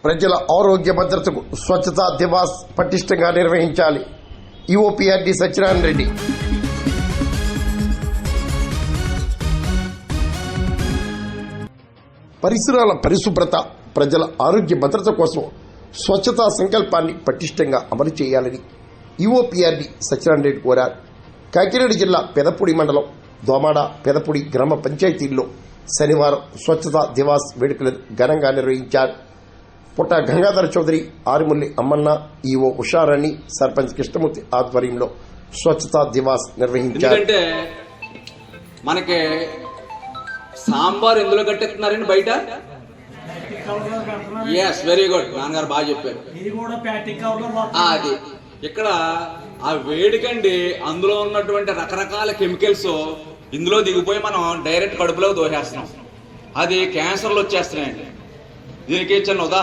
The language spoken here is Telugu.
ప్రజల ఆరోగ్య భద్రతకు స్వచ్ఛతా దివాస్ పటిష్టంగా నిర్వహించాలి. ఈఓపీఆర్డీ సత్యనారాయణ రెడ్డి. పరిసరాల పరిశుభ్రత, ప్రజల ఆరోగ్య భద్రత కోసం స్వచ్ఛతా సంకల్పాన్ని పటిష్టంగా అమలు చేయాలని ఈఓపీఆర్డీ సత్యనారాయణ రెడ్డి కోరారు. కాకినాడ జిల్లా పెదపూడి మండలం దోమాడ, పెదపూడి గ్రామ పంచాయతీల్లో శనివారం స్వచ్ఛతా దివాస్ వేడుకలను ఘనంగా నిర్వహించారు. పుట్ట గంగాధర చౌదరి, ఆరిముల్లి అమ్మన్న, ఈఓ ఉషారాణి, సర్పంచ్ కృష్ణమూర్తి ఆధ్వర్యంలో స్వచ్ఛతా దివాస్ నిర్వహించారు. ఎందుకంటే మనకి సాంబార్ ఎందులో కట్టేస్తున్నారండి బయట? ఎస్, వెరీ గుడ్, నాన్నగారు బాగా చెప్పారు. అది ఇక్కడ ఆ వేడికండి అందులో ఉన్నటువంటి రకరకాల కెమికల్స్ ఇందులో దిగిపోయి మనం డైరెక్ట్ కడుపులోకి దోసేస్తున్నాం. అది క్యాన్సర్లు వచ్చేస్తున్నాయండి. దీనికి చిన్న ఉదాహరణ